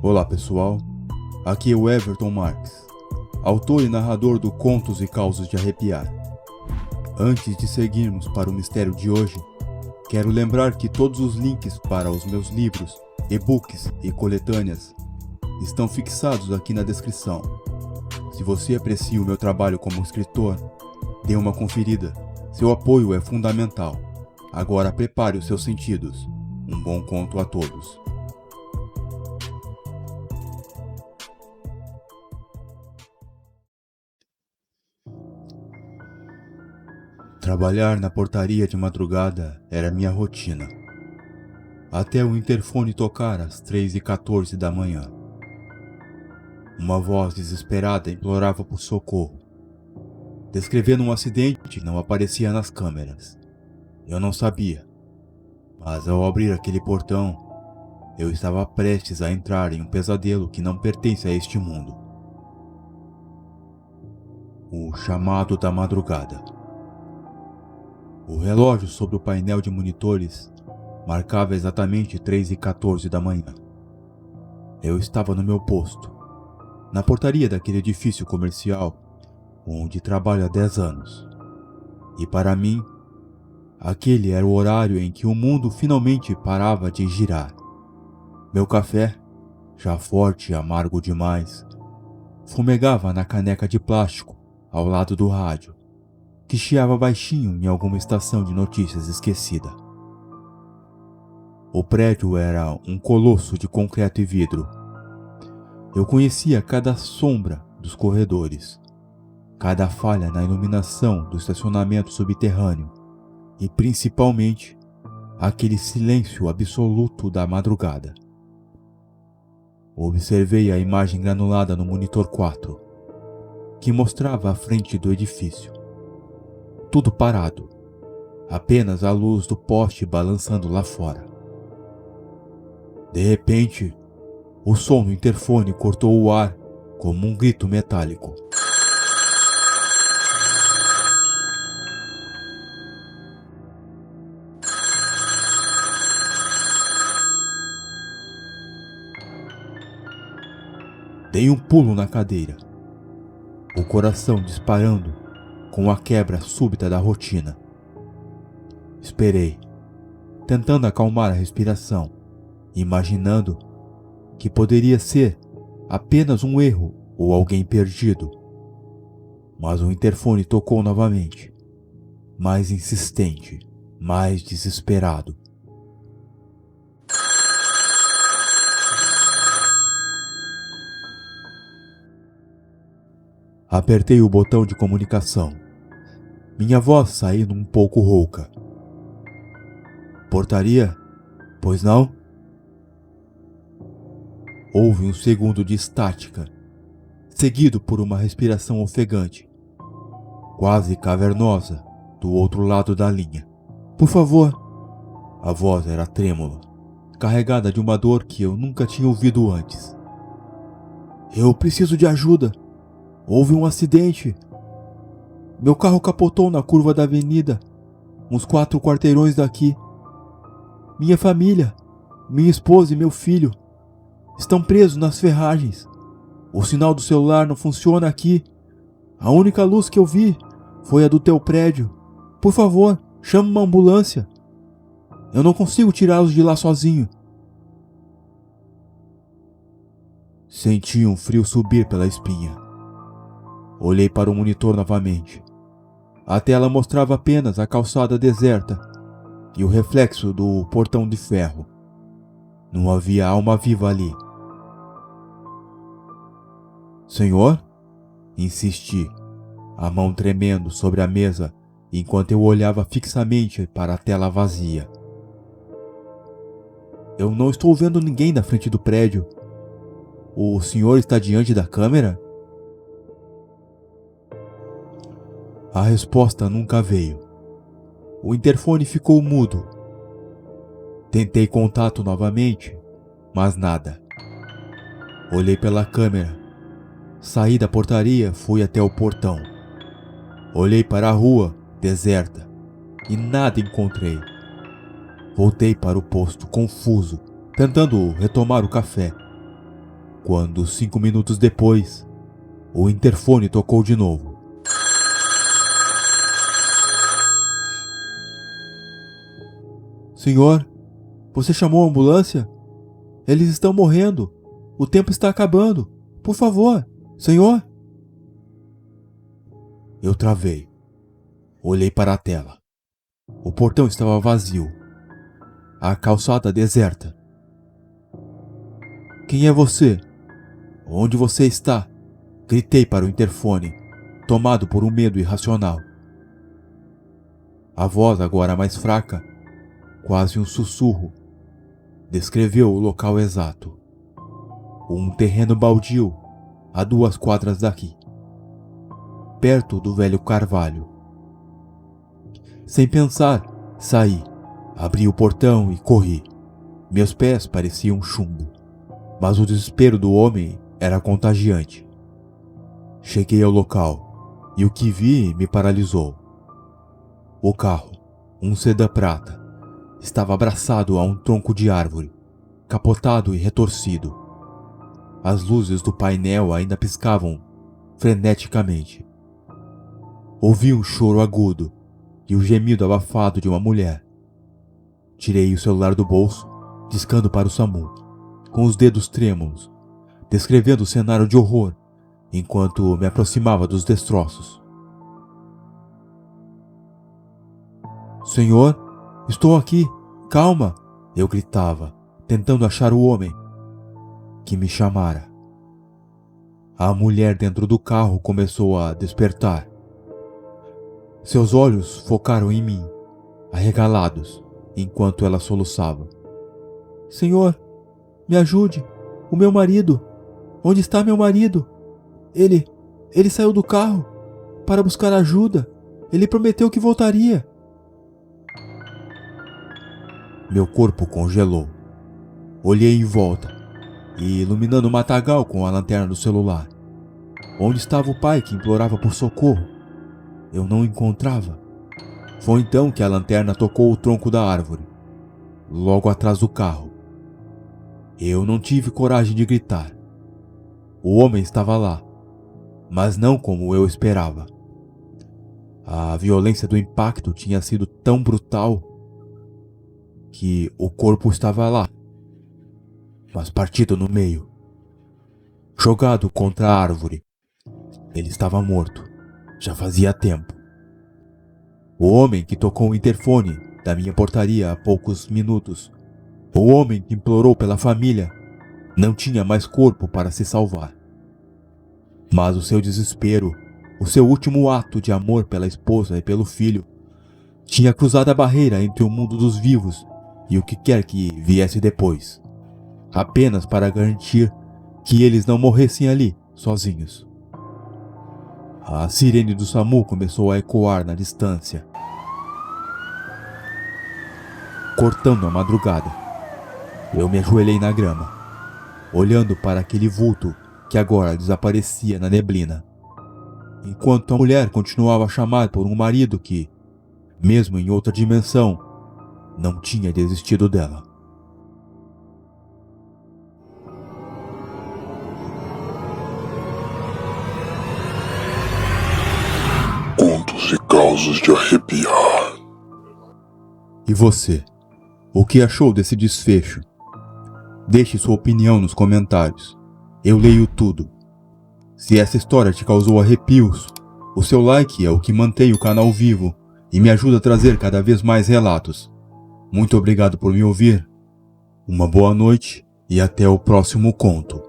Olá pessoal, aqui é o Everton Marques, autor e narrador do Contos e Causos de Arrepiar. Antes de seguirmos para o mistério de hoje, quero lembrar que todos os links para os meus livros, e-books e coletâneas estão fixados aqui na descrição. Se você aprecia o meu trabalho como escritor, dê uma conferida, seu apoio é fundamental. Agora prepare os seus sentidos. Um bom conto a todos. Trabalhar na portaria de madrugada era minha rotina, até o interfone tocar às 3h14 da manhã. Uma voz desesperada implorava por socorro, descrevendo um acidente que não aparecia nas câmeras. Eu não sabia, mas ao abrir aquele portão, eu estava prestes a entrar em um pesadelo que não pertence a este mundo. O chamado da madrugada. O relógio sobre o painel de monitores marcava exatamente 3h14 da manhã. Eu estava no meu posto, na portaria daquele edifício comercial onde trabalho há 10 anos. E para mim, aquele era o horário em que o mundo finalmente parava de girar. Meu café, já forte e amargo demais, fumegava na caneca de plástico ao lado do rádio, que chiava baixinho em alguma estação de notícias esquecida. O prédio era um colosso de concreto e vidro. Eu conhecia cada sombra dos corredores, cada falha na iluminação do estacionamento subterrâneo e, principalmente, aquele silêncio absoluto da madrugada. Observei a imagem granulada no monitor 4, que mostrava a frente do edifício. Tudo parado, apenas a luz do poste balançando lá fora. De repente, o som do interfone cortou o ar como um grito metálico. Dei um pulo na cadeira, o coração disparando com a quebra súbita da rotina. Esperei, tentando acalmar a respiração, imaginando que poderia ser apenas um erro ou alguém perdido. Mas o interfone tocou novamente, mais insistente, mais desesperado. Apertei o botão de comunicação, minha voz saindo um pouco rouca. Portaria? Pois não? Houve um segundo de estática, seguido por uma respiração ofegante, quase cavernosa, do outro lado da linha. Por favor. A voz era trêmula, carregada de uma dor que eu nunca tinha ouvido antes. Eu preciso de ajuda. Houve um acidente. Meu carro capotou na curva da avenida, uns 4 quarteirões daqui. Minha família, minha esposa e meu filho estão presos nas ferragens. O sinal do celular não funciona aqui. A única luz que eu vi foi a do teu prédio. Por favor, chame uma ambulância. Eu não consigo tirá-los de lá sozinho. Senti um frio subir pela espinha. Olhei para o monitor novamente. A tela mostrava apenas a calçada deserta e o reflexo do portão de ferro. Não havia alma viva ali. Senhor? Insisti, a mão tremendo sobre a mesa enquanto eu olhava fixamente para a tela vazia. Eu não estou vendo ninguém na frente do prédio. O senhor está diante da câmera? A resposta nunca veio. O interfone ficou mudo. Tentei contato novamente, mas nada. Olhei pela câmera Saí da portaria, fui até o portão. Olhei para a rua, deserta, e nada encontrei. Voltei para o posto, confuso, tentando retomar o café. Quando, 5 minutos depois, o interfone tocou de novo. Senhor, você chamou a ambulância? Eles estão morrendo. O tempo está acabando. Por favor, senhor. Eu travei. Olhei para a tela. O portão estava vazio. A calçada deserta. Quem é você? Onde você está? Gritei para o interfone, tomado por um medo irracional. A voz, agora mais fraca, quase um sussurro, descreveu o local exato. Um terreno baldio, a 2 quadras daqui, perto do velho carvalho. Sem pensar, saí, abri o portão e corri. Meus pés pareciam chumbo, mas o desespero do homem era contagiante. Cheguei ao local e o que vi me paralisou. O carro, um sedã prata, estava abraçado a um tronco de árvore, capotado e retorcido. As luzes do painel ainda piscavam freneticamente. Ouvi um choro agudo e o gemido abafado de uma mulher. Tirei o celular do bolso, discando para o SAMU, com os dedos trêmulos, descrevendo o cenário de horror enquanto me aproximava dos destroços. Senhor, estou aqui, calma! Eu gritava, tentando achar o homem que me chamara. A mulher dentro do carro começou a despertar. Seus olhos focaram em mim, arregalados, enquanto ela soluçava. Senhor, me ajude! O meu marido! Onde está meu marido? Ele saiu do carro para buscar ajuda. Ele prometeu que voltaria. Meu corpo congelou. Olhei em volta e, iluminando o matagal com a lanterna do celular, onde estava o pai que implorava por socorro? Eu não o encontrava. Foi então que a lanterna tocou o tronco da árvore, logo atrás do carro. Eu não tive coragem de gritar. O homem estava lá, mas não como eu esperava. A violência do impacto tinha sido tão brutal que o corpo estava lá, mas partido no meio, jogado contra a árvore. Ele estava morto, já fazia tempo. O homem que tocou o interfone da minha portaria há poucos minutos, o homem que implorou pela família, não tinha mais corpo para se salvar. Mas o seu desespero, o seu último ato de amor pela esposa e pelo filho, tinha cruzado a barreira entre o mundo dos vivos e o que quer que viesse depois, apenas para garantir que eles não morressem ali, sozinhos. A sirene do SAMU começou a ecoar na distância, cortando a madrugada. Eu me ajoelhei na grama, olhando para aquele vulto que agora desaparecia na neblina, enquanto a mulher continuava a chamar por um marido que, mesmo em outra dimensão, não tinha desistido dela. Contos e causos de arrepiar. E você? O que achou desse desfecho? Deixe sua opinião nos comentários. Eu leio tudo. Se essa história te causou arrepios, o seu like é o que mantém o canal vivo e me ajuda a trazer cada vez mais relatos. Muito obrigado por me ouvir. Uma boa noite e até o próximo conto.